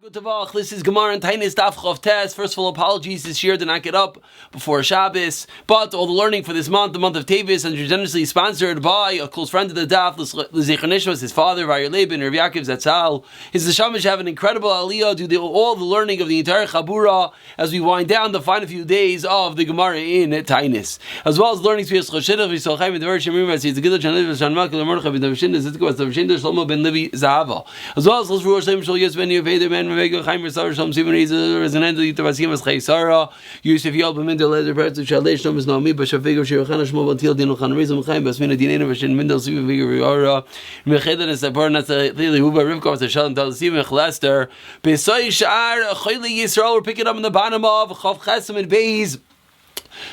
Good Tavach, this is Gemara and Taanis Daf Yomi. First of all, apologies this year did not get up before Shabbos, but all the learning for this month, the month of Tevis, and generously sponsored by a close friend of the Daf, L'Zecher Nishmas, his father, Vayir Leben, Rav Yaakov Zatzal. His Neshama have an incredible aliyah, do all the learning of the entire Chabura as we wind down the final few days of the Gemara in Taanis, as well as learning Tzvias Choshidach, V'Yisrael and the Vershim Rimas, the Gidol Chanel V'Shanmak, L'Morcha V'Davshin, the Zitkos Davshin, the Shlomo ben Levi Zahava, as well as L'Shvur Shem Shal Yisben Yeveder Ben Chaim Resar Shom Simon Rezer as an end of the Tavasim as Chaysara Yusuf Yal B'Mindel Lezer Pertz of Shalesh Nomis Nomi B'Shafigur Shirachana Shmo Batil Dinu Chan Rizum Chaim Basmina Dinena V'Shin Mindel Sivu Vigur Yara Mechedan Esapar Nasa Lili Huba Rivkov Tashalim Talasim Echlester B'Soy Shar Chayli Yisrael. We're picking up in the bottom of Chav Chesam and Beis.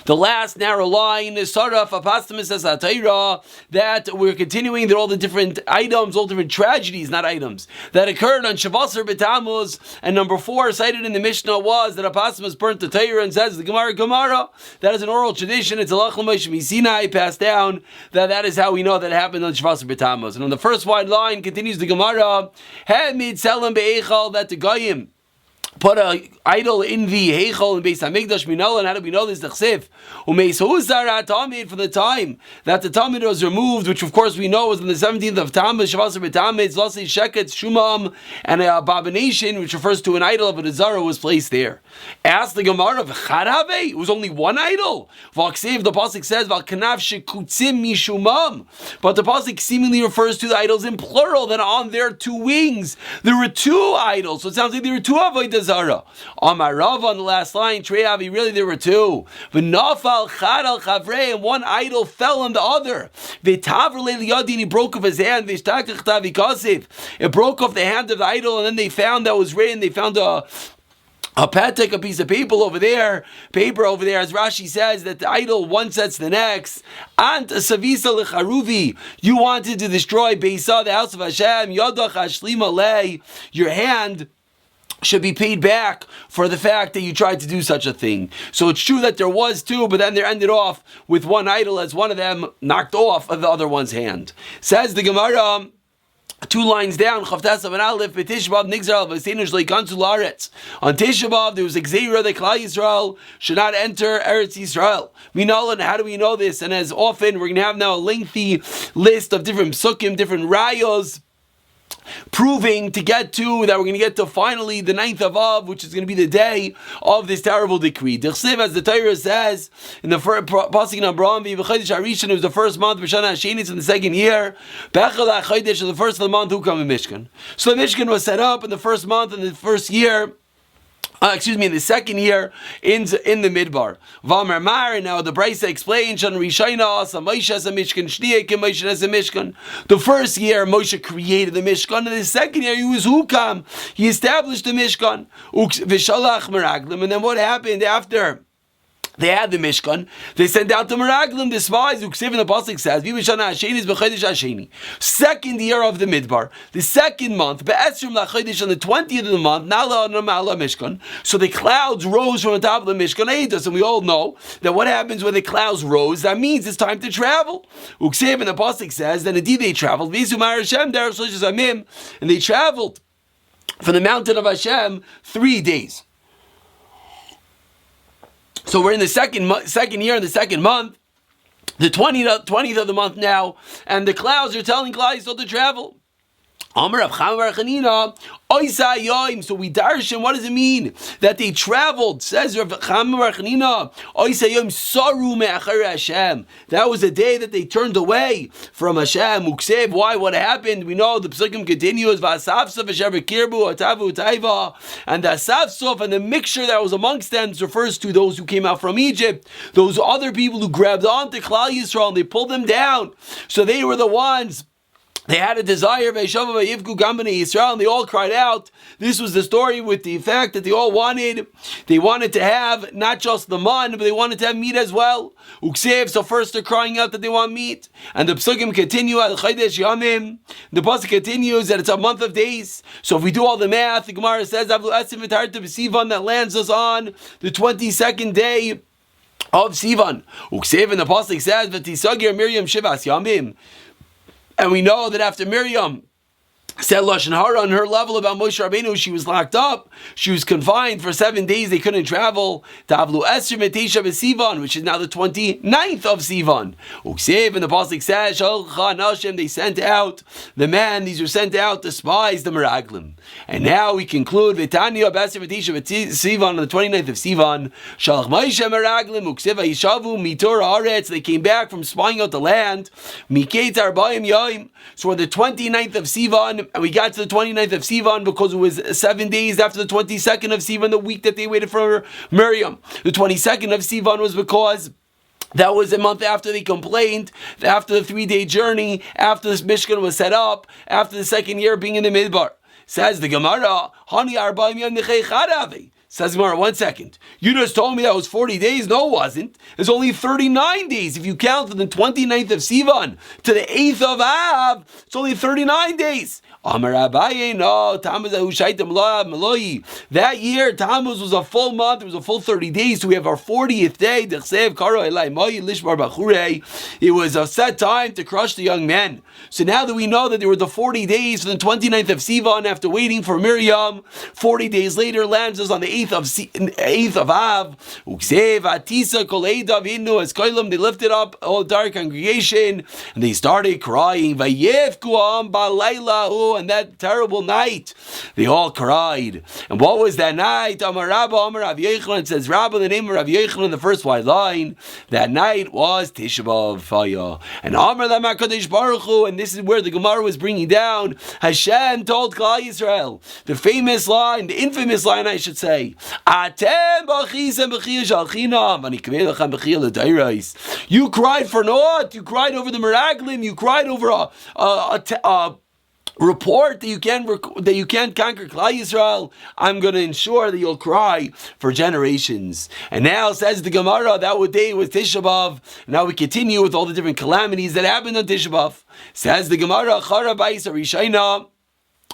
The last narrow line is Saraf Apastamis as Atayra, that we're continuing that all the different items, all different tragedies, not items, that occurred on Shavasar B'Tammuz. And number 4 cited in the Mishnah was that Apastamis burnt the Torah, and says the Gemara, that is an oral tradition. It's a Lach L'Moshe Sinai passed down. That is how we know that it happened on Shavasar B'Tammuz. And on the first wide line continues the Gemara, Hamid Selam Be'echal, that the Goyim put an idol in the Heichal in Beis Hamikdash Minol. And how do we know this? The Chsif Umeis Huzar Tamid, from the time that the Tamid was removed, which of course we know was on the 17th of Tammuz, Shavasar B'Tammuz, Lasi Sheket Shumam, and an abomination which refers to an idol of a Zara was placed there. Ask the Gemara, V'Chadave, it was only one idol. V'Aksiv, the pasuk says V'Kanav Shekutzim Mishumam, but the pasuk seemingly refers to the idols in plural, that on their 2 wings there were 2 idols. So it sounds like there were 2 avodah zara. Amar Rav on the last line, Treyavi, really there were 2. V'nafal chad al chavrei, and one idol fell on the other. V'tavr le'liyadin, he broke off his hand. V'shtakach tavikasiv, it broke off the hand of the idol, and then they found that was written. They found a patek, a piece of paper over there, as Rashi says, that the idol one sets the next. Ant savisa lecharuvi, you wanted to destroy Beisa, the house of Hashem. Yodach hashlima lei, your hand should be paid back for the fact that you tried to do such a thing. So it's true that there was 2, but then they ended off with one idol as one of them knocked off of the other one's hand. Says the Gemara, 2 lines down, Chavtas and Aleph, B'Tisha B'Av Nigzar V'Seinish Leikansu La'aretz. On Tisha B'Av there was a Gzeira that Klal Yisrael should not enter Eretz Yisrael. We know, and how do we know this? And as often, we're going to have now a lengthy list of different psukim, different rayos, proving to get to that we're going to get to finally the 9th of Av, which is going to be the day of this terrible decree. D'chsiv, as the Torah says in the first pasuk in Abraham, v'chodesh harishon, it was the first month, b'shana hasheni, in the second year, b'echel ha'chodesh, the first of the month, who come in Mishkan. So the Mishkan was set up in the first month in the first year. In the second year in the Midbar. V'amar Mar, and now the Brisa explains, Shan Rishayna Asa Moshe as a Mishkan, Shniyah Ke Moshe as a Mishkan. The first year Moshe created the Mishkan, and the second year he was Hukam. He established the Mishkan. V'shalach Meraglim, and then what happened after they had the Mishkan? They sent out the Meraglim, the spies. Uksiv in the pasuk says, "V'shana hasheni is b'chodesh hasheni." Second year of the Midbar, the second month, be'esrim lachodesh, on the 20th of the month, nala namala Mishkan. So the clouds rose from the top of the Mishkan Eidos, and we all know that what happens when the clouds rose, that means it's time to travel. Uksiv in the pasuk says that indeed they traveled. V'isumar Hashem derech shlosh amim, and they traveled from the mountain of Hashem 3 days. So we're in the second year, in the second month, the 20th of the month now, and the clouds are telling Klal Yisrael to travel. Amar Rav Chama bar Chanina, Oisa Yoim. So we darshan, what does it mean that they traveled? Says Rav Chama bar Chanina, Oisa Yoim Saru me'achar Hashem. That was the day that they turned away from Hashem. Uksev, why? What happened? We know the psukim continues. V'asafsov v'shaver kirbu atavu taiva, and the asafsov and the mixture that was amongst them refers to those who came out from Egypt, those other people who grabbed onto Klal Yisrael and they pulled them down. So they were the ones. They had a desire, and they all cried out. This was the story with the fact that they wanted to have not just the man, but they wanted to have meat as well. So first they're crying out that they want meat. And the psukim continue, the pasuk continues that it's a month of days. So if we do all the math, the Gemara says, that lands us on the 22nd day of Sivan. And the pasuk says, Miriam Shivas Yamim. And we know that after Miriam Said Lashon Hara on her level about Moshe Rabbeinu. She was locked up. She was confined for 7 days. They couldn't travel. Tavlu Esther Metesha B'Sivan, which is now the 29th of Sivan. Uksiv, and the pasuk says, Shalcha Hashem, they sent out the men. These were sent out, the spies, the Meraglim. And now we conclude Vitania B'Esther Metesha B'Sivan on the 29th of Sivan. Shalach Moshe Meraglim Uksiv Yishavu Mitur Haaretz. They came back from spying out the land. Miket Arbaim Yom. So on the 29th of Sivan. And we got to the 29th of Sivan because it was 7 days after the 22nd of Sivan, the week that they waited for Miriam. The 22nd of Sivan was because that was a month after they complained, after the 3-day journey, after this Mishkan was set up, after the second year being in the Midbar. Says the Gemara, Hani Arba'im Yom Nechei Chadavi. Says Gemara, 1 second. You just told me that was 40 days. No, it wasn't. It's only 39 days. If you count from the 29th of Sivan to the 8th of Av, it's only 39 days. Amar Abaye, no, Tammuz Ahushaitim Meloi. That year, Tammuz was a full month. It was a full 30 days. So we have our 40th day. It was a set time to crush the young men. So now that we know that there were the 40 days from the 29th of Sivan after waiting for Miriam, 40 days later lands us on the 8th of Av. They lifted up all the entire congregation and they started crying. And that terrible night, they all cried. And what was that night? Amar Rabba, Amar Rav Yochanan. It says Rabba, the name of Rav Yochanan, the first white line. That night was Tisha B'Av. And Amar Lam HaKadosh Baruch Hu, and this is where the Gemara was bringing down. Hashem told Klal Yisrael, the famous line, the infamous line, I should say. You cried for naught. You cried over the Meraglim. You cried over a report that you can't conquer Klal Yisrael. I'm going to ensure that you'll cry for generations. And now says the Gemara that day was Tisha B'Av. Now we continue with all the different calamities that happened on Tisha B'Av. Says the Gemara, Chara Bais Rishayna.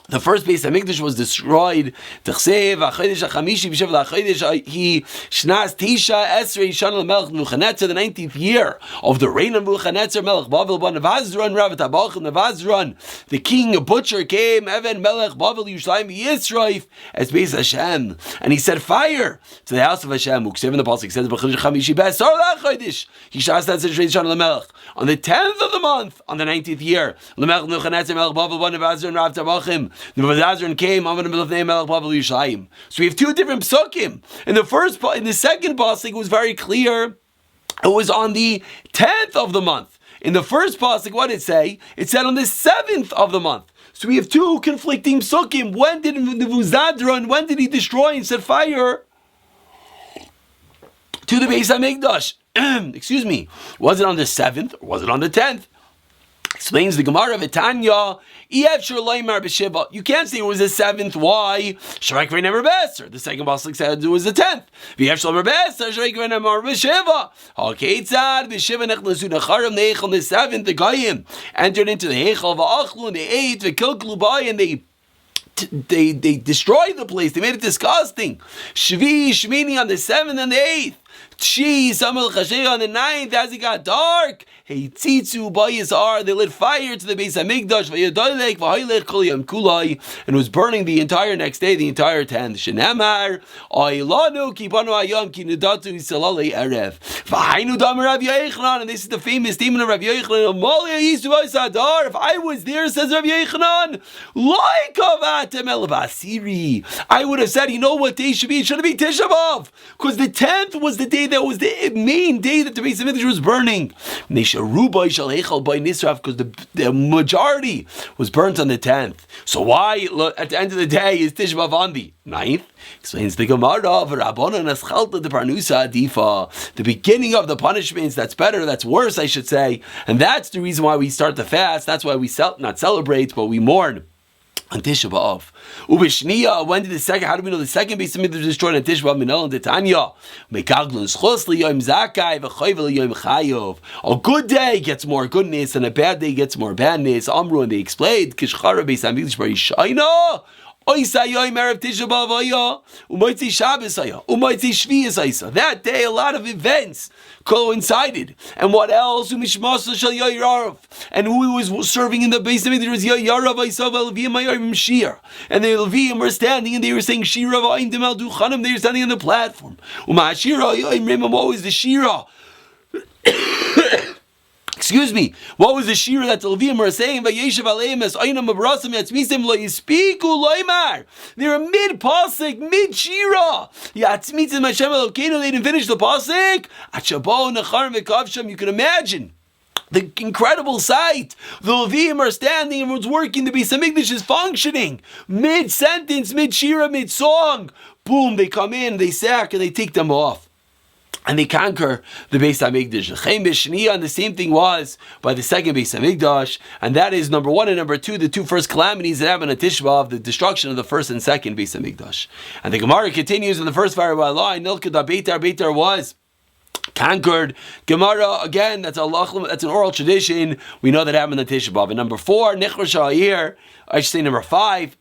The first Beis Hamikdash was destroyed. T'chsev ha'chodesh ha'chamishi b'shev ha'chodesh he shnas tisha esrei shana l'melech Nebuchadnezzar, the 19th year of the reign of Nebuchadnezzar melech Bavel ban Navazran Rav Tabach Navazran. The king, a butcher, came Evan melech Bavel Yerushalayim Yisrael as Beis Hashem, and he set fire to the house of Hashem. Uksev in the pasuk says b'chodesh ha'chamishi b'esar la'chodesh he shnas esrei shana l'melech on the 10th of the month on the 19th year l'melech Nebuchadnezzar melech Bavel ban Navazran Rav Tabachim. The Vazazran came. So we have two different psukim. In the second pasuk, it was very clear. It was on the 10th of the month. In the first pasuk, what did it say? It said on the 7th of the month. So we have two conflicting psukim. When did the Vazazran? When did he destroy and set fire to the Beis Hamikdash? Excuse me. Was it on the 7th or was it on the 10th? Explains the Gemara of Etanya. You can't say it was the 7th. Why? The second pasuk said it was the 10th. On the 7th, the Goyim entered into the Heichal v'achlu, and they ate v'kilklu by, and they destroyed the place. They made it disgusting. Shvi Shmini on the 7th and the 8th. Tshi Samel Chashei on the 9th, as it got dark. Hey Tzitzu Bayizar, they lit fire to the Beis Hamikdash, Vayadolek Vahaylech Kol Yom Kulai, and was burning the entire next day, the entire 10th. Shenemar Oilanu Kibanu Ayom Ki Nidatu Yisalale Erev Vahainu Damar Rav Yochanan, and this is the famous demon of Rav Yochanan. Amalia Yisu Vaysadar. If I was there, says Rav Yochanan, like Avatem El Basiri, I would have said, you know what day should be? It should be Tisha B'Av, because the 10th was the day that was the main day that the Beis Hamikdash was burning. Because the majority was burnt on the 10th. So why, at the end of the day, is Tisha B'Av on the 9th? Explains the Gemara of the beginning of the punishments. That's better, that's worse, I should say. And that's the reason why we start the fast. That's why we not celebrate, but we mourn on Tisha B'Av. Ubishniya, when did the second? How do we know the second Beis Hamikdash was destroyed on Tisha B'Av? Minol and Titania. Mekaglun schos liyom zakai v'choyvel liyom chayov. A good day gets more goodness, and a bad day gets more badness. Amru, and they explained Kishchara Beis Hamikdash Barishayna. That day, a lot of events coincided. And what else? And who was serving in the base of the and the Levim were standing and they were saying Shira, they were standing on the platform. What was the Shira? Excuse me. What was the shira that the Levim were saying? They were mid pasuk, mid shira. They didn't finish the pasuk. You can imagine the incredible sight. The Levim are standing and it's working. The Beis Hamikdash is functioning. Mid sentence, mid shira, mid song. Boom! They come in, they sack, and they take them off. And they conquer the Beis Hamikdash. And the same thing was by the second Beis Hamikdash, and that is number 1 and number 2, the two first calamities that happened at Tisha B'Av, the destruction of the first and second Beis Hamikdash. And the Gemara continues in the first variable law. Beitar was conquered. Gemara again. That's an oral tradition. We know that happened at Tisha B'Av. And number 4, Nichra Sha'ir. I should say number 5.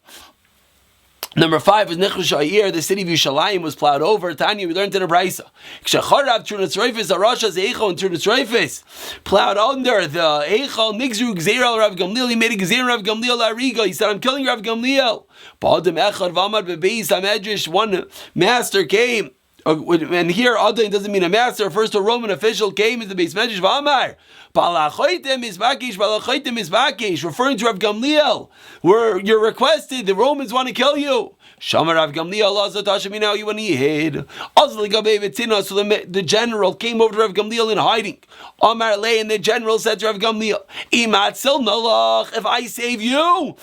Number 5 was Nichra Sha'ir, the city of Yerushalayim was plowed over. Tanya, we learned in a Brisa. Kshacharav Trunat Reifis, Arashas Eichel and Trunat Reifis plowed under the Eichel. Nigzru Gzeir Rav Gamliel. He made a Gzeir Rav Gamliel Ariga. He said, "I'm killing Rav Gamliel." Ba'adim Echad V'Amad Bebeis HaMedrash. One master came. And here, Adon doesn't mean a master. First, a Roman official came into the Beis Medrash V'Amar, Balachoitem Mizbakish, referring to Rav Gamliel, where you're requested, the Romans want to kill you. Shamar Rav Gamliel, now you want to hid. So the general came over to Rav Gamliel in hiding. Amar Lei, and the general said to Rav Gamliel, if I save you,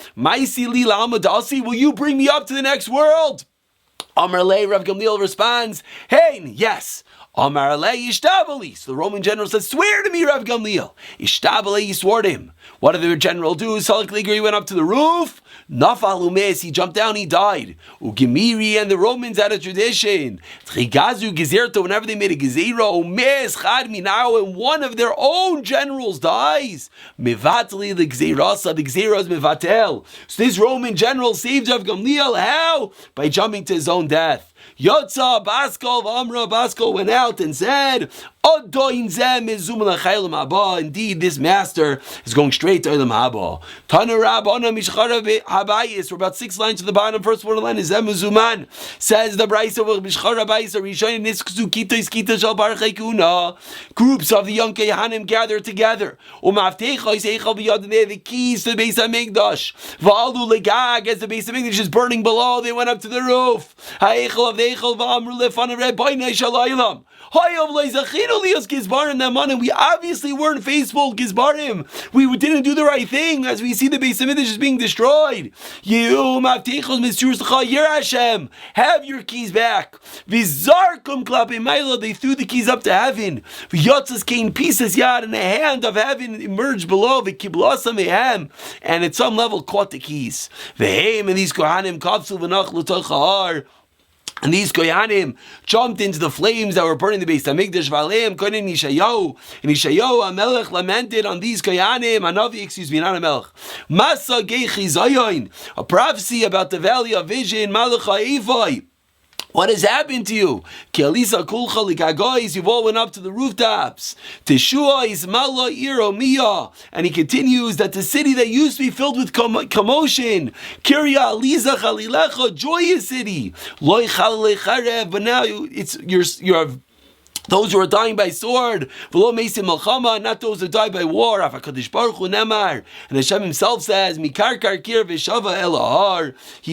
will you bring me up to the next world? Amar Lei, Rav Gamliel responds, "Hey, yes." Amar Lei Ishtabali. So the Roman general says, "Swear to me, Rav Gamliel." Ishtabali, he swore to him. What did the general do? He went up to the roof. Nafal umes, he jumped down, he died. Ugemiri, and the Romans had a tradition. Trigazu gezerto, whenever they made a gezerah, umes chadmi, now and one of their own generals dies. Mevatli the gezerasa, the gezerah is mevatel. So this Roman general saved Rav Gamliel. How? By jumping to his own death. Yotza Baskol Amra, Baskol went out and said, indeed, this master is going straight to Olam Haba. We're about 6 lines to the bottom. First one line is Zemuzuman. Says the Brisa, groups of the young Kehanim gathered together. The keys to the Beis Hamikdash. As the Beis Hamikdash is burning below, they went up to the roof. We obviously weren't faithful Gizbarim. We didn't do the right thing, as we see the Beis Hamikdash is being destroyed. Have your keys back. They threw the keys up to heaven. Pieces yad, and the hand of heaven emerged below. And at some level caught the keys. And these Kohanim and these Koyanim jumped into the flames that were burning the Beis Hamikdash. V'aleim koinen Yishayahu. And Yishayahu HaMelech lamented on these Koyanim. Hanavi, not a Melech. Masa Geichi Zayin. A prophecy about the valley of vision. Malach HaEvai. What has happened to you? You've all went up to the rooftops. Teshua is Mala Iromiyah. And he continues that the city that used to be filled with commotion, Kirya Aliza Chalilecha, joyous city. Loi Chalilecharev, but now you're those who are dying by sword, not those who die by war. And Hashem himself says, he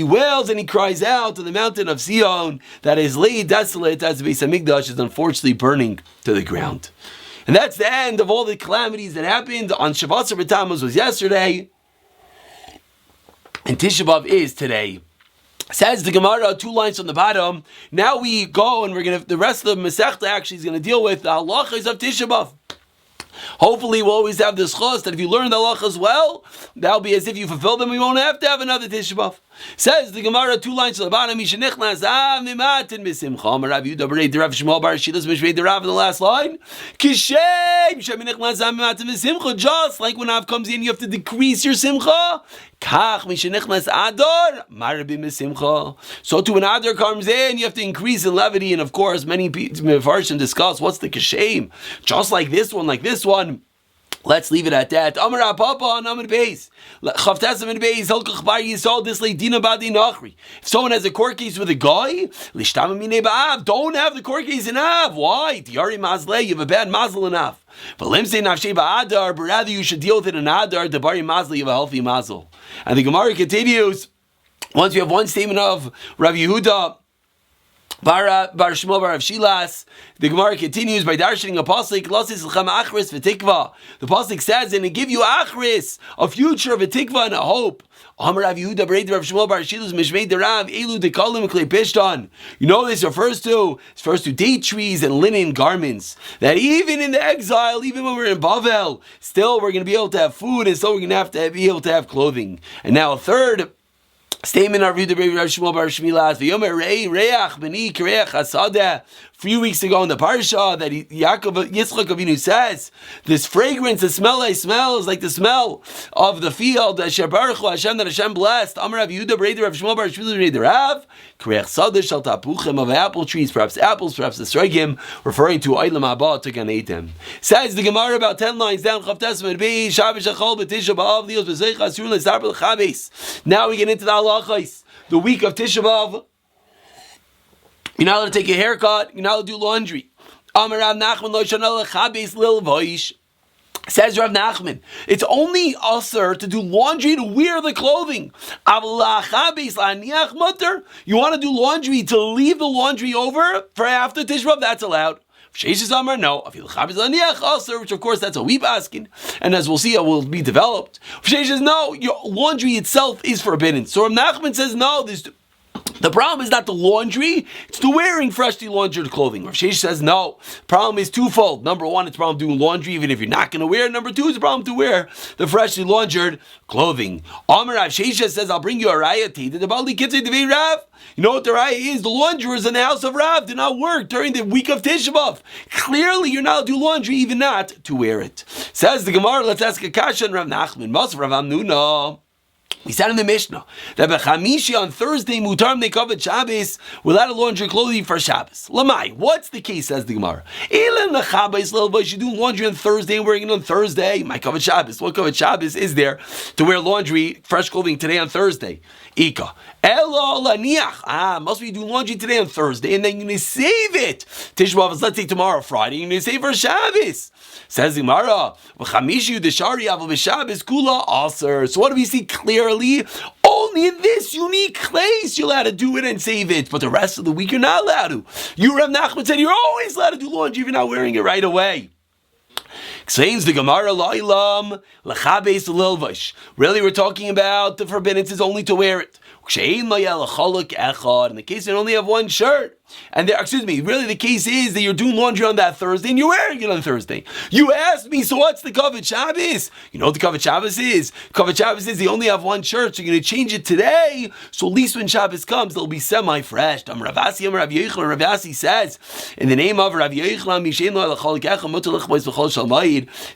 wails and he cries out to the mountain of Zion that is laid desolate as the Beis Hamikdash is unfortunately burning to the ground. And that's the end of all the calamities that happened on Shabbat B'Tammuz was yesterday, and Tisha B'Av is today. Says the Gemara, 2 lines from the bottom. Now we go and the rest of the Masechta actually is going to deal with the halachas of Tisha B'Av. Hopefully we'll always have this chos that if you learn the halachas well, that'll be as if you fulfill them, we won't have to have another Tisha B'Av. Says the Gemara, 2 lines to the bottom. Mishenichnas mimatin misimcha. Rav Yehuda berei the Rav Shmuel bar Shilas mishmei the Rav in the last line. Kishem sheminichnas mimatin misimcha. Just like when Av comes in, you have to decrease your simcha. Kach mishenichnas adar marabi misimcha. So to when Adar comes in, you have to increase in levity. And of course, many Mefarshim discuss what's the kishem. Just like this one. Let's leave it at that. Amar Papa on Amar Beis. Chavtas Amar Beis. Helkach Bar Yisrael Dislei Dina Badi Nachri. If someone has a court case with a guy, Lishtam Mine Ba'av. Don't have the court case in Av. Why? Diari Mazle. You have a bad Mazel in Av. But Limsei Nafshei Ba'adar. But rather you should deal with it in Adar. The Bari Mazle. You have a healthy Mazel. And the Gemara continues. Once you have one statement of Rav Yehuda Bar Shmuel Bar Shilas, the Gemara continues by darshaning a pasuk. Lasis l'chem achris v'tikva. The pasuk says, and it give you achris, a future of a tikva and a hope. Amar Rav Yehuda Bereid Rav Shmuel Bar Shilas Mishmei Derav Elu Dekalim Klei Pishtan. You know this refers to date trees and linen garments. That even in the exile, even when we're in Bavel, still we're going to be able to have food, and still we're going to be able to have clothing. And now a third statement of Rav Shmuel Bar Shmilas, V'yomer reach b'ni k'reach hasadeh. A few weeks ago in the parsha that Yitzchak Avinu says, this fragrance, the smell I smell is like the smell of the field. Asher baruch hu Hashem, that Hashem blessed. Amar Rav Yehuda Bereid Rav Shmuel Bar Shmilas Bereid Rav k'reach sadeh shel tapuchim, of apple trees, perhaps apples, perhaps the sregim, referring to Olam Haba to Gan Eden. Says the Gemara about 10 lines down. Chavtes Merbi Shabbos Shachol B'Tisha B'Av Lios B'Zeich Asur L'Sar B'Chabes. Now we get into the halachos. The week of Tisha B'Av. You're not allowed to take a haircut. You're not allowed to do laundry. Amar Rav Nachman lo shana lechabes lil voish. Says Rav Nachman, it's only usher to do laundry, to wear the clothing. You want to do laundry, to leave the laundry over for after Tisha B'Av, that's allowed. Sheshes Amar, no. Which of course that's a weep asking, and as we'll see, it will be developed. Sheshes, no. Your laundry itself is forbidden. So Rav Nachman says no. The problem is not the laundry, it's the wearing freshly laundered clothing. Rav Sheshes says no. The problem is twofold. Number one, it's a problem doing laundry even if you're not going to wear it. Number two, it's a problem to wear the freshly laundered clothing. Amar Rav Sheshes says, I'll bring you a raya to the Bali Kitzei Devei Rav. You know what the raya is? The launderers in the house of Rav did not work during the week of Tisha B'Av. Clearly, you're not allowed to do laundry, even not to wear it. Says the Gemara, let's ask a kasha on Rav Nachman. Mas Rav Amnuna. We said in the Mishnah that b'chamishi on Thursday mutar nekavod Shabbos without a laundry clothing for Shabbos. Lamai, what's the case? Says the Gemara. Elan lechabes lelbosh. You do laundry on Thursday and wearing it on Thursday. My kavod Shabbos. What kavod Shabbos is there to wear laundry, fresh clothing today on Thursday? Ika. Elo laniach. Must be do laundry today on Thursday and then you're going to save it. Tisha B'Av is, let's say tomorrow Friday. You're going to save for Shabbos. Says the Gemara. V'chamishi udeshari aval b'Shabbos kula aser. So what do we see clearly? Only in this unique place you're allowed to do it and save it, but the rest of the week you're not allowed to. You, Rav Nachman, said you're always allowed to do laundry if you're not wearing it right away. Explains the Gemara, La'ilam, L'chabes L'ilvash. Really, we're talking about the forbidden is only to wear it. In the case you only have one shirt. And really the case is that you're doing laundry on that Thursday and you're wearing it on Thursday. You asked me, so what's the kavod Shabbos? You know what the kavod Shabbos is? Kavod Shabbos is they only have one shirt, so you're going to change it today, so at least when Shabbos comes, they'll be semi-fresh. Rav Asi says, in the name of Rav Yochanan,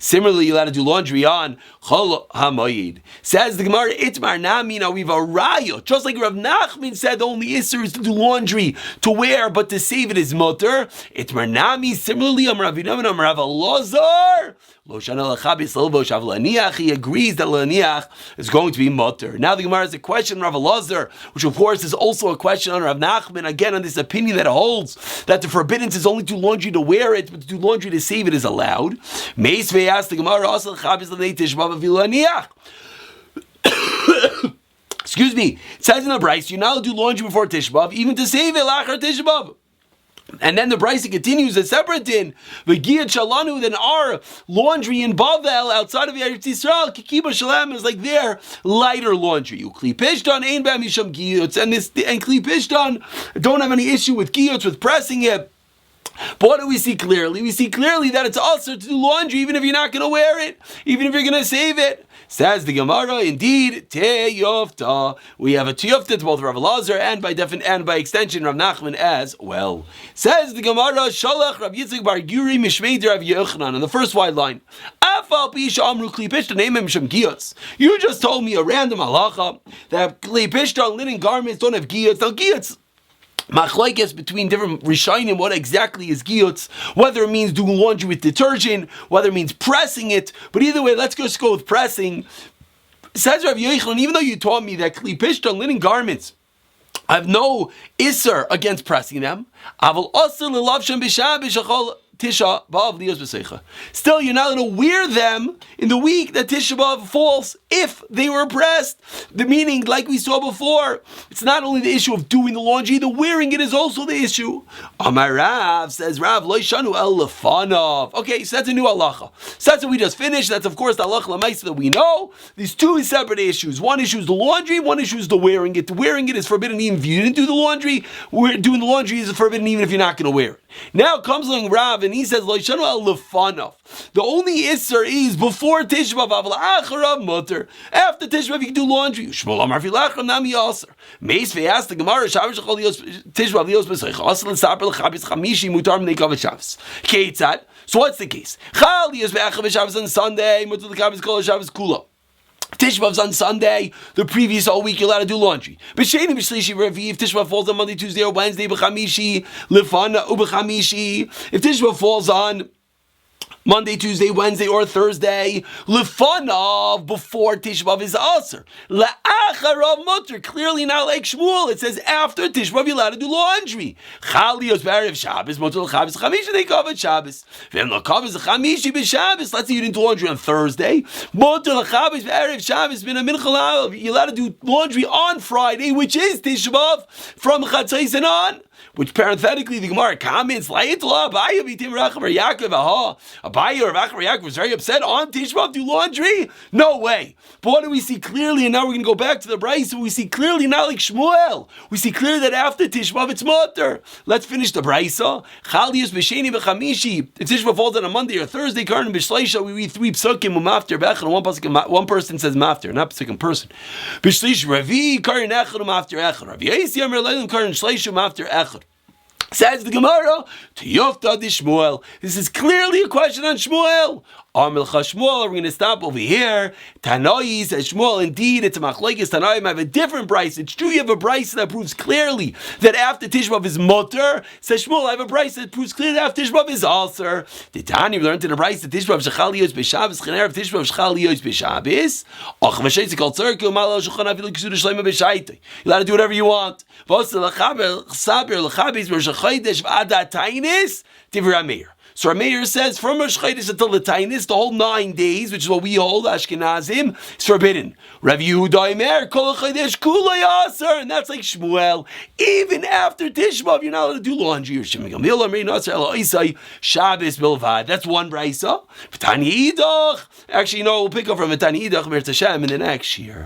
similarly, you're allowed to do laundry on Chol HaMoed. Says the Gemara, Itmar Nami, now we have a raya. Just like Rav Nachman said, the only isser is to do laundry, to wear, but to save it is mutter. Itmar Nami, similarly, Rav Elazar, he agrees that laniach is going to be mutter. Now the Gemara has a question, Rav Elazar, which of course is also a question on Rav Nachman, again on this opinion that holds that the forbidden is only to do laundry to wear it, but to do laundry to save it is allowed. Meisvei asked the Gemara, also excuse me, it says in the Bryce, you're not allowed to do laundry before Tisha B'Av, even to save it, lachar Tisha B'Av. And then the Bryce continues a separate din. V'giyat shalanu, then our laundry in Bavel outside of Eretz Yisrael, kikiba shalem is like their lighter laundry. Ukli pishtan ein b'am yisham giyuts, and Kli pishtan don't have any issue with giyuts, with pressing it. But what do we see clearly? We see clearly that it's also to do laundry even if you're not going to wear it, even if you're going to save it. Says the Gemara, indeed, teyofta. We have a teyofta to both Rav Elazar and by extension Rav Nachman as well. Says the Gemara, Shalach Rav Yitzchak bar Guri mishmei Rav Yochanan. In the first wide line, Afal pisha amru kli pishta neimem shem giyos. You just told me a random halacha that kli pishta on linen garments don't have giyos. Now giyos, machlokes between different rishonim what exactly is giyutz, whether it means doing laundry with detergent, whether it means pressing it, but either way, let's just go with pressing. Says Rav Yochanan, even though you taught me that kli pishta linen garments I have no isser against pressing them, aval asr lelavshem b'shabbos Tisha B'Av Lios B'Seicha. Still, you're not going to wear them in the week that Tisha B'Av falls if they were pressed. The meaning, like we saw before, it's not only the issue of doing the laundry, the wearing it is also the issue. Amar Rav says, Rav, Lo Yishanu El Lefanov. Okay, so that's a new halacha. So that's what we just finished. That's, of course, the halacha l'maisa that we know. These two separate issues. One issue is the laundry, one issue is the wearing it. The wearing it is forbidden even if you didn't do the laundry. Doing the laundry is forbidden even if you're not going to wear it. Now comes along Rav and he says, Lo Yishanu El Lefanov. The only isser is before Tisha B'Av, aval acharav mutter. After Tisha B'Av, you can do laundry. Shmuel Amar Filachram Nami Aser. Meis ve'as the Gemara Shabbos Shachol Tisha B'Av Lios B'Seicha Asel L'Saper L'Chabitz Chamishi Mutar M'nei Kavod Shabbos. Keitzad. So what's the case? Chal Lios Be'achav Shabbos on Sunday Mutar L'Chabitz Kol Shabbos Kula. Tisha B'Av's on Sunday, the previous whole week you're allowed to do laundry. B'sheni b'shlishi reviv, Tisha B'Av falls on Monday, Tuesday, or Wednesday, b'chamishi, lefana ub'chamishi. If Tisha B'Av falls on Monday, Tuesday, Wednesday, or Thursday, lefanav, before Tisha B'Av is aser. La'acharav mutter, clearly not like Shmuel. It says after Tisha B'Av you're allowed to do laundry. Chalios b'erev Shabbos, mutter l'chabes chamishi, they cover Shabbos. V'em l'kavos chamishi b'Shabbos. Let's say you didn't do laundry on Thursday. Mutter l'chabes b'erev Shabbos, b'na minchal. You're allowed to do laundry on Friday, which is Tisha B'Av, from Chatzos and on. Which parenthetically the Gemara comments, Abaye or Rav Yaakov was very upset on Tisha B'Av do laundry? No way. But what do we see clearly? And now we're going to go back to the Brisa. We see clearly not like Shmuel. We see clearly that after Tisha B'Av it's mutter. Let's finish the Brisa. Chalius b'sheni b'chamishi. If Tisha B'Av falls on a Monday or Thursday, Karnim b'shleisha, we read 3 psukim umafter b'echad. One person says mafter, not psukim person. B'shleish Ravi Karnim echad umafter echad. Ravi Yasi Amar Leilim Karnim shleisha umafter echad. Says the Gemara, Tiyofta di Shmuel. This is clearly a question on Shmuel. Amilcha Shmuel, we're going to stop over here. Tanoi says Shmuel, indeed, it's a machlekes Tanoim. I have a different Bryce. It's true you have a Bryce that proves clearly that after Tisha B'Av is mutter. Says Shmuel, I have a Bryce that proves clearly that after Tisha B'Av is aser. The Tani learned in a Bryce that Tisha B'Av shechal yos b'Shabbos, chener of Tisha B'Av shechal yos b'Shabbos. Och v'sheitzik al tzorku, malo shulchan avilu k'suda shleima b'shaitei. You're allowed to do whatever you want. V'os l'chaber l'chabes v'r'shachodesh v'ada Taanis tivra meir. So our mayor says from Rosh Chodesh until the Taanis, the whole 9 days, which is what we hold, Ashkenazim, is forbidden. Rav Yehuda Omer, Kol Chodesh Kula Yaser, and that's like Shmuel. Even after Tisha B'Av, you're not allowed to do laundry. Or Shem Gamil Amri Nasser Elo Isai Shabbos Bilvad. That's one brisa. V'Tani Idach. Actually, we'll pick up from V'Tani Idach Mirz Hashem in the next year.